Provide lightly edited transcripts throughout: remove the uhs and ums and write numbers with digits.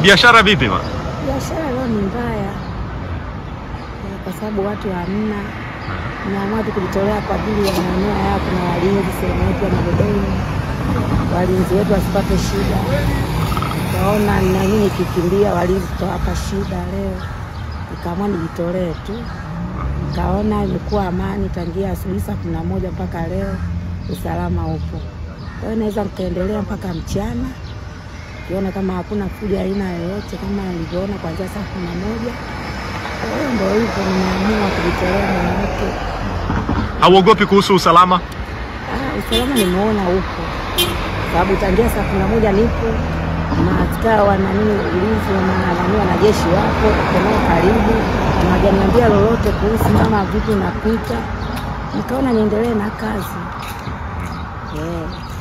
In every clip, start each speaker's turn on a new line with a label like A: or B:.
A: Biashara vipi ma?
B: Biashara leo ni mbaya. Kwa sababu watu hamna. Naamua kujitolea kwa ajili ya maeneo haya, kuna walinzi sehemu yetu ya Magogoni. Walinzi wetu wasipate shida. Naona na nini kikimbia walinzi tutawapa shida leo. Nikaamua nijitolee tu. Nikaona imekuwa amani tangia asubuhi saa 11 mpaka leo, usalama upo. Kwa hiyo naweza nikaendelea mpaka mchana. Kiona kama hakuna fujo aina yoyote kama nilivyoona kuanzia saa 11. Kwa hiyo ndio hivyo, nimeamua kujitolea mwanamke.
A: Hauogopi kuhusu usalama?
B: Usalama nimeona upo. Sababu tangia saa 11 nipo. Maaskari wana nini ulinzi na wanajeshi wapo kwa karibu. Na hajaniambia lolote kuhusu kama vipi napita. Nikaona niendelee na kazi.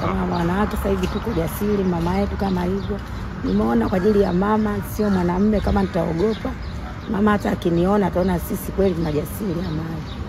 B: Kama wanawake sasa hivi tuko jasiri, mama yetu kama hivyo. Nimeona kwa ajili ya mama, sio mwanamume kama nitaogopa. Mama hata akiniona ataona sisi kweli tuna jasiri ya mali.